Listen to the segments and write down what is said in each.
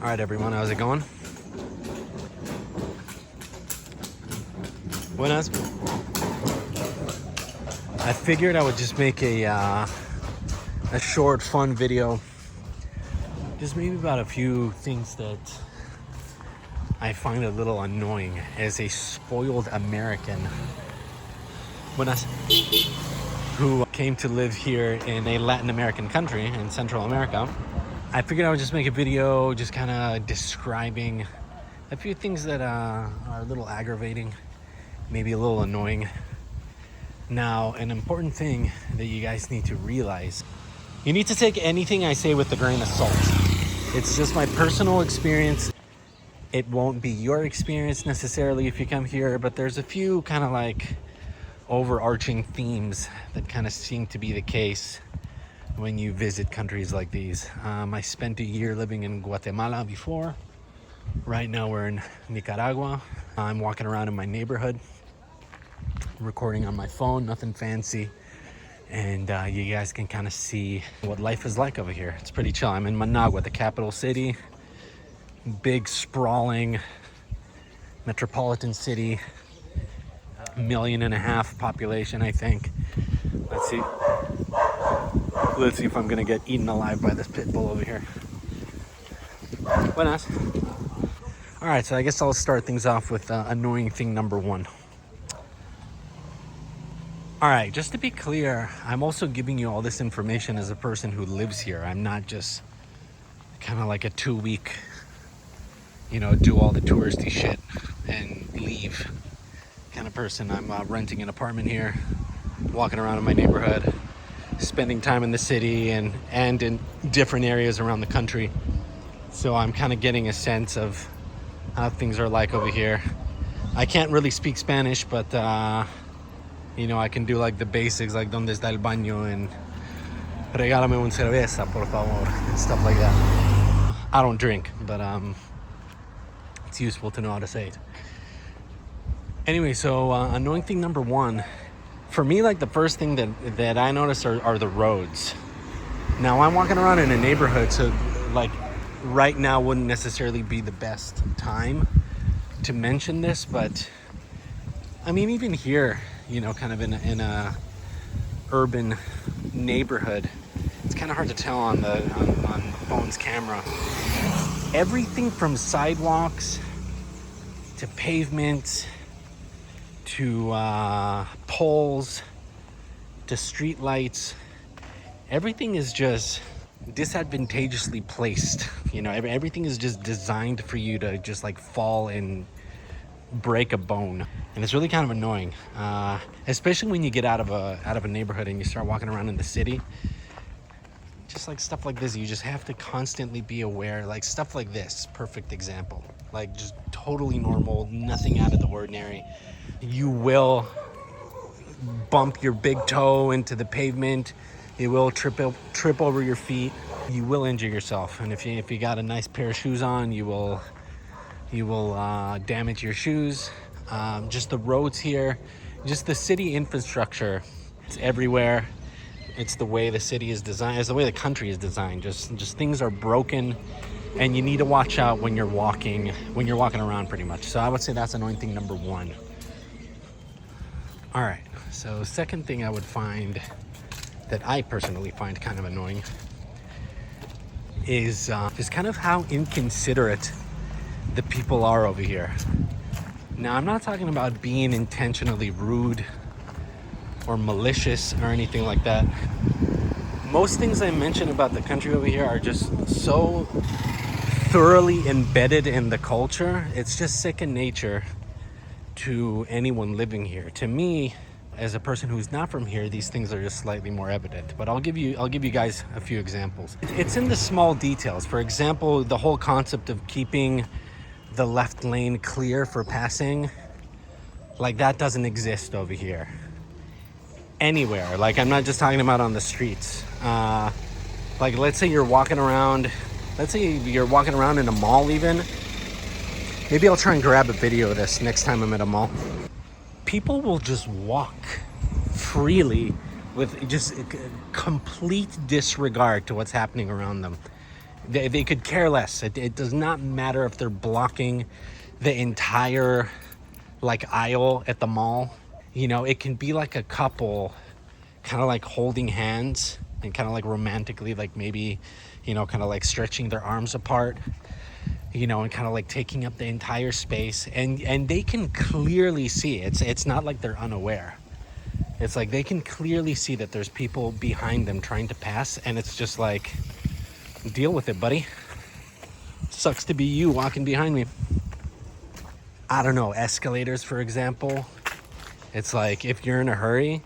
All right, everyone, how's it going? Buenas. I figured I would just make a short, fun video, just maybe about a few things that I find a little annoying as a spoiled American. Buenas. Who came to live here in a Latin American country in Central America. I figured I would just make a video just kind of describing a few things that are a little aggravating, maybe a little annoying. Now, an important thing that you guys need to realize, you need to take anything I say with a grain of salt. It's just my personal experience. It won't be your experience necessarily if you come here, but there's a few kind of like overarching themes that kind of seem to be the case when you visit countries like these. I spent a year living in Guatemala before. Right now we're in Nicaragua. I'm walking around in my neighborhood, recording on my phone, nothing fancy. And you guys can kind of see what life is like over here. It's pretty chill. I'm in Managua, the capital city. Big, sprawling metropolitan city. 1.5 million population, I think. Let's see if I'm gonna get eaten alive by this pit bull over here. Buenas. All right, so I guess I'll start things off with annoying thing number one. All right, just to be clear, I'm also giving you all this information as a person who lives here. I'm not just kind of like a 2-week, do all the touristy shit and leave kind of person. I'm renting an apartment here, walking around in my neighborhood, spending time in the city and in different areas around the country. So I'm kind of getting a sense of how things are like over here. I can't really speak Spanish, but I can do like the basics, like donde está el baño and regálame un cerveza, por favor, and stuff like that. I don't drink, but it's useful to know how to say it. Anyway, so annoying thing number one, for me, like the first thing that I notice are the roads. Now I'm walking around in a neighborhood, so like right now wouldn't necessarily be the best time to mention this, but I mean, even here, kind of in a urban neighborhood, it's kind of hard to tell on the phone's camera. Everything from sidewalks to pavement to poles to street lights, everything is just disadvantageously placed. Everything is just designed for you to just like fall and break a bone, and it's really kind of annoying, especially when you get out of a neighborhood and you start walking around in the city. Just like stuff like this, you just have to constantly be aware. Like stuff like this, perfect example, like just totally normal, nothing out of the ordinary. You will bump your big toe into the pavement. You will trip over your feet. You will injure yourself, and if you got a nice pair of shoes on, you will damage your shoes. Just the roads here, just the city infrastructure, it's everywhere. It's the way the city is designed. It's the way the country is designed. Just things are broken, and you need to watch out when you're walking around, pretty much. So I would say that's annoying thing number one. All right. So second thing I would find that I personally find kind of annoying is kind of how inconsiderate the people are over here. Now, I'm not talking about being intentionally rude or malicious or anything like that. Most things I mention about the country over here are just so thoroughly embedded in the culture. It's just second nature to anyone living here. To me, as a person who's not from here, these things are just slightly more evident. But I'll give you guys a few examples. It's in the small details. For example, the whole concept of keeping the left lane clear for passing, like that doesn't exist over here anywhere. Like, I'm not just talking about on the streets. Like, let's say you're walking around in a mall even. Maybe I'll try and grab a video of this next time I'm at a mall. People will just walk freely with just complete disregard to what's happening around them. They could care less. It does not matter if they're blocking the entire like aisle at the mall. You know, it can be like a couple kind of like holding hands and kind of like romantically, like maybe, you know, kind of like stretching their arms apart, you know, and kind of like taking up the entire space. And they can clearly see it's not like they're unaware. It's like they can clearly see that there's people behind them trying to pass, and it's just like, deal with it, buddy. Sucks to be you walking behind me. I don't know, escalators, for example. It's like if you're in a hurry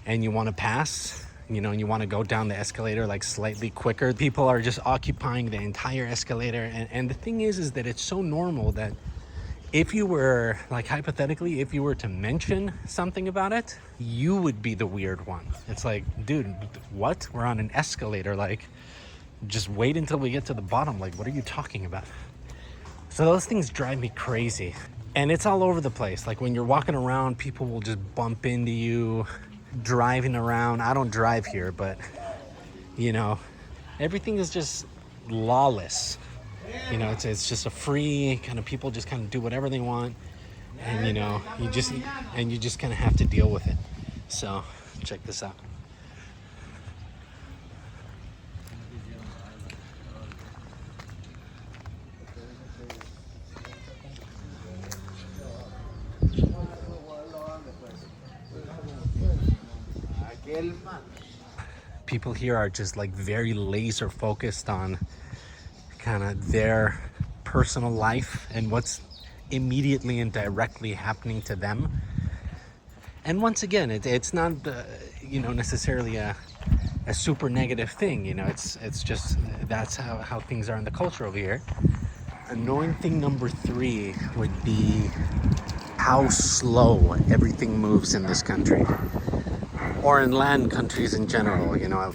and you want to pass, you know, and you want to go down the escalator like slightly quicker, people are just occupying the entire escalator. And the thing is that it's so normal that if you were, like hypothetically, if you were to mention something about it, you would be the weird one. It's like, dude, what? We're on an escalator. Like, just wait until we get to the bottom. Like, what are you talking about? So those things drive me crazy. And it's all over the place. Like when you're walking around, people will just bump into you. Driving around, I don't drive here, but you know, everything is just lawless. You know, it's just a free kind of, people just kind of do whatever they want, and you know, you just kind of have to deal with it. So check this out. People here are just like very laser focused on kind of their personal life and what's immediately and directly happening to them. And once again, it's not you know, necessarily a super negative thing. You know, it's just that's how things are in the culture over here. Annoying thing number 3 would be how slow everything moves in this country, or in land countries in general. You know,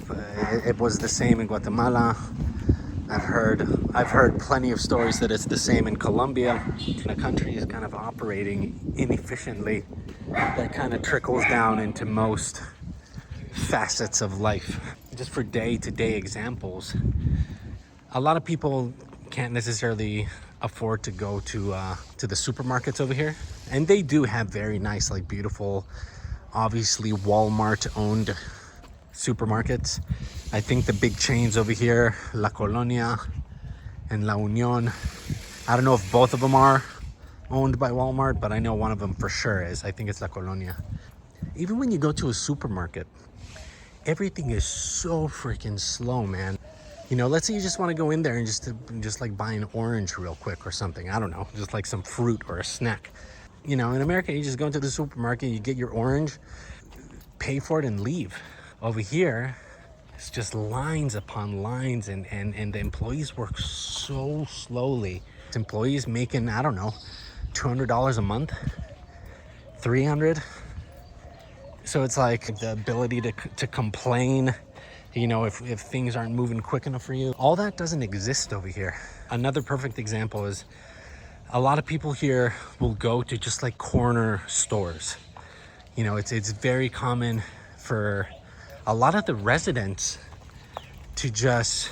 it was the same in Guatemala. I've heard plenty of stories that it's the same in Colombia. The country is kind of operating inefficiently. That kind of trickles down into most facets of life. Just for day-to-day examples, a lot of people can't necessarily afford to go to the supermarkets over here, and they do have very nice, like beautiful, obviously Walmart-owned supermarkets. I think the big chains over here, La Colonia and La Union, I don't know if both of them are owned by Walmart, but I know one of them for sure is. I think it's La Colonia. Even when you go to a supermarket, everything is so freaking slow, man. You know, let's say you just want to go in there and just like buy an orange real quick or something. I don't know, just like some fruit or a snack. You know, in America, you just go into the supermarket, you get your orange, pay for it, and leave. Over here, it's just lines upon lines, and the employees work so slowly. It's employees making, I don't know, $200 a month, $300. So it's like the ability to complain, you know, if things aren't moving quick enough for you. All that doesn't exist over here. Another perfect example is a lot of people here will go to just like corner stores. You know, it's very common for a lot of the residents to just,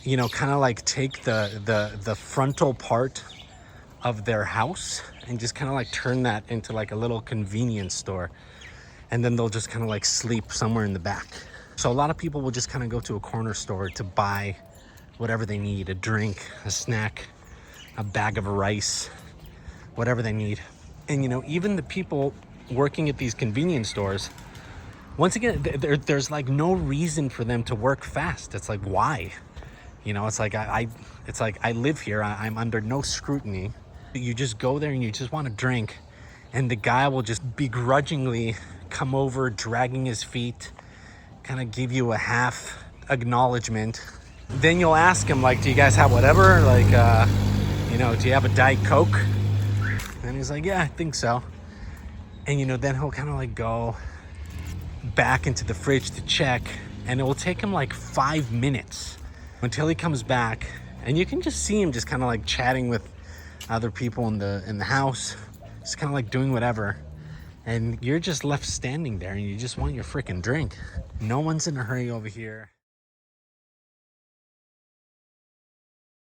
you know, kind of like take the frontal part of their house and just kind of like turn that into like a little convenience store, and then they'll just kind of like sleep somewhere in the back. So a lot of people will just kind of go to a corner store to buy whatever they need, a drink, a snack, a bag of rice, whatever they need. And you know, even the people working at these convenience stores, once again, there's like no reason for them to work fast. It's like, why? You know, it's like it's like I live here. I'm under no scrutiny. You just go there and you just want to drink, and the guy will just begrudgingly come over, dragging his feet, kind of give you a half acknowledgement. Then you'll ask him, like, do you guys have whatever? Like, you know, do you have a Diet Coke? And he's like, yeah, I think so. And, you know, then he'll kind of like go back into the fridge to check, and it will take him like 5 minutes until he comes back, and you can just see him just kind of like chatting with other people in the house, just kind of like doing whatever, and you're just left standing there and you just want your freaking drink. No one's in a hurry over here.